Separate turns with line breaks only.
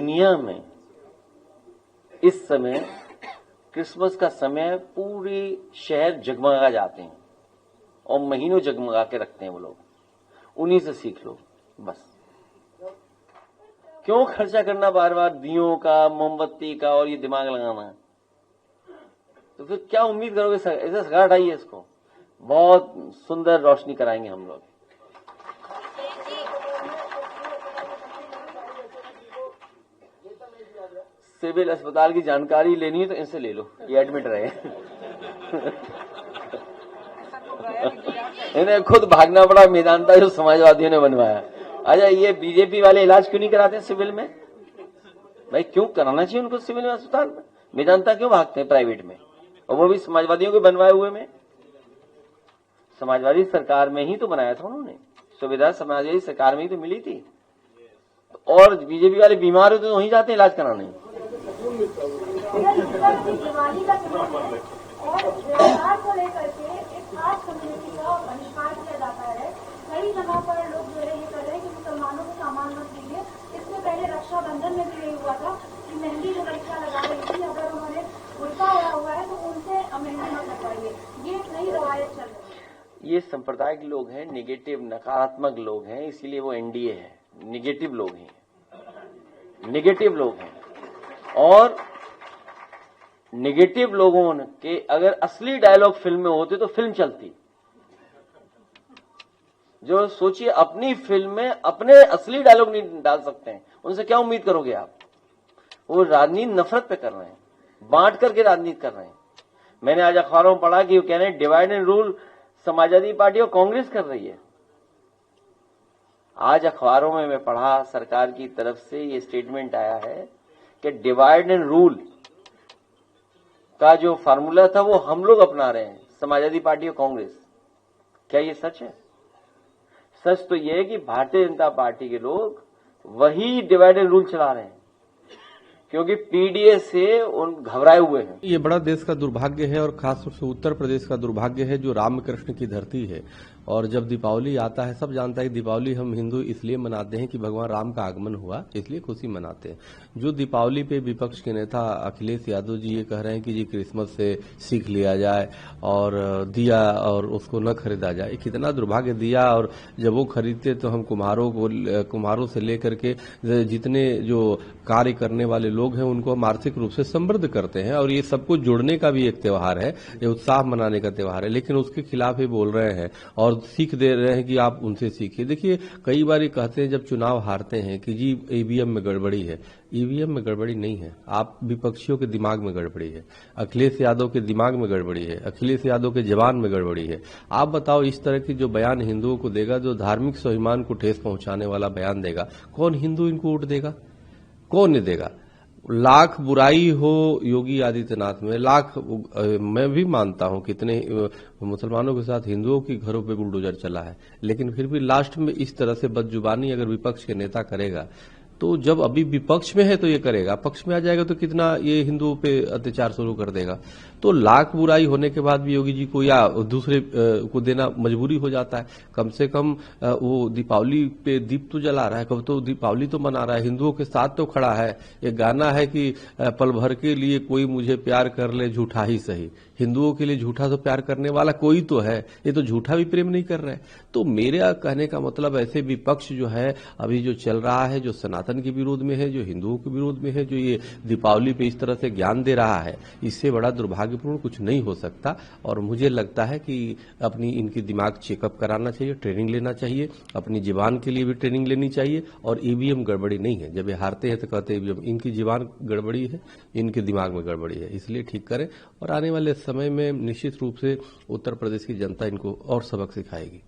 दुनिया में इस समय क्रिसमस का समय पूरे शहर जगमगा जाते हैं और महीनों जगमगा के रखते हैं वो लोग। उन्हीं से सीख लो बस। क्यों खर्चा करना बार बार दियों का, मोमबत्ती का और ये दिमाग लगाना? तो फिर क्या उम्मीद करोगे? ऐसे सगा हटाइए इसको, बहुत सुंदर रोशनी कराएंगे हम लोग। सिविल अस्पताल की जानकारी लेनी है तो इनसे ले लो, ये एडमिट रहे। इन्हें खुद भागना पड़ा मेदांता जो समाजवादियों ने बनवाया। अच्छा, ये बीजेपी वाले इलाज क्यों नहीं कराते सिविल में? भाई क्यों कराना चाहिए उनको सिविल में, अस्पताल में? मेदांता क्यों भागते हैं प्राइवेट में, और वो भी समाजवादियों के बनवाए हुए में? समाजवादी सरकार में ही तो बनाया था उन्होंने, सुविधा समाजवादी सरकार में ही तो मिली थी। और बीजेपी वाले बीमार होते तो वहीं जाते हैं इलाज कराने।
दिवाली का समय है और त्योहार को लेकर के एक खास कम्युनिटी का बहिष्कार किया जाता है। कई जगह पर लोग जो है ये कर रहे हैं कि मुसलमानों को सामान मत दीजिए। इससे पहले रक्षाबंधन में भी यही हुआ था कि मेहंदी जो लड़कियां लगा रही थी, अगर उन्होंने बुर्का ओढ़ा हुआ है तो उनसे मेहंदी मत लगवाइए। ये एक नई रवायत चल रही है।
ये सांप्रदायिक लोग हैं, निगेटिव नकारात्मक लोग हैं, इसीलिए वो एनडीए है। निगेटिव लोग हैं, निगेटिव लोग हैं। और निगेटिव लोगों के अगर असली डायलॉग फिल्म में होते तो फिल्म चलती। जो सोचिए अपनी फिल्म में अपने असली डायलॉग नहीं डाल सकते हैं, उनसे क्या उम्मीद करोगे आप? वो राजनीति नफरत पे कर रहे हैं, बांट करके राजनीति कर रहे हैं। मैंने आज अखबारों में पढ़ा कि वो कह रहे हैं divide and rule Samajwadi party और कांग्रेस कर रही है। आज अखबारों में मैं पढ़ा, सरकार की तरफ से ये स्टेटमेंट आया है कि डिवाइड एंड रूल का जो फार्मूला था वो हम लोग अपना रहे हैं, समाजवादी पार्टी और कांग्रेस। क्या ये सच है? सच तो ये है कि भारतीय जनता पार्टी के लोग वही डिवाइड एंड रूल चला रहे हैं, क्योंकि पीडीए से उन घबराए हुए हैं।
ये बड़ा देश का दुर्भाग्य है और खासतौर से उत्तर प्रदेश का दुर्भाग्य है, जो रामकृष्ण की धरती है। और जब दीपावली आता है, सब जानता है कि दीपावली हम हिंदू इसलिए मनाते हैं कि भगवान राम का आगमन हुआ, इसलिए खुशी मनाते हैं। जो दीपावली पे विपक्ष के नेता अखिलेश यादव जी ये कह रहे हैं कि जी क्रिसमस से सीख लिया जाए और दिया और उसको न खरीदा जाए, कितना दुर्भाग्य। दिया और जब वो खरीदते तो हम कुम्हारों से लेकर के जितने जो कार्य करने वाले लोग हैं उनको हम आर्थिक रूप से समृद्ध करते हैं, और ये सबको जोड़ने का भी एक त्योहार है, ये उत्साह मनाने का त्योहार है। लेकिन उसके खिलाफ ही बोल रहे हैं और सीख दे रहे हैं कि आप उनसे सीखिए। देखिए, कई बार ये कहते हैं जब चुनाव हारते हैं कि जी ईवीएम में गड़बड़ी है। ईवीएम में गड़बड़ी नहीं है, आप विपक्षियों के दिमाग में गड़बड़ी है, अखिलेश यादव के दिमाग में गड़बड़ी है, अखिलेश यादव के जवान में गड़बड़ी है। आप बताओ, इस तरह की जो बयान हिंदुओं को देगा, जो धार्मिक स्वाभिमान को ठेस पहुंचाने वाला बयान देगा, कौन हिंदू इनको वोट देगा? कौन नहीं देगा? लाख बुराई हो योगी आदित्यनाथ में, लाख मैं भी मानता हूं कितने मुसलमानों के साथ हिंदुओं की घरों पे बुलडोजर चला है, लेकिन फिर भी लास्ट में इस तरह से बदजुबानी अगर विपक्ष के नेता करेगा, तो जब अभी विपक्ष में है तो ये करेगा, पक्ष में आ जाएगा तो कितना ये हिंदुओं पे अत्याचार शुरू कर देगा। तो लाख बुराई होने के बाद भी योगी जी को या दूसरे को देना मजबूरी हो जाता है। कम से कम वो दीपावली पे दीप तो जला रहा है, कब तो दीपावली तो मना रहा है, हिंदुओं के साथ तो खड़ा है। एक गाना है कि पल भर के लिए कोई मुझे प्यार कर ले झूठा ही सही। हिंदुओं के लिए झूठा तो प्यार करने वाला कोई तो है, ये तो झूठा भी प्रेम नहीं कर रहा है। तो मेरा कहने का मतलब ऐसे विपक्ष जो है अभी जो चल रहा है, जो सनातन के विरोध में है, जो हिंदुओं के विरोध में है, जो ये दीपावली पे इस तरह से ज्ञान दे रहा है, इससे बड़ा दुर्भाग्यपूर्ण कुछ नहीं हो सकता। और मुझे लगता है कि अपनी इनकी दिमाग चेकअप कराना चाहिए, ट्रेनिंग लेना चाहिए, अपनी जीवान के लिए भी ट्रेनिंग लेनी चाहिए। और ईवीएम गड़बड़ी नहीं है, जब ये हारते हैं तो कहते हैं इनकी जीवान गड़बड़ी है, इनके दिमाग में गड़बड़ी है, इसलिए ठीक करें। और आने वाले समय में निश्चित रूप से उत्तर प्रदेश की जनता इनको और सबक सिखाएगी।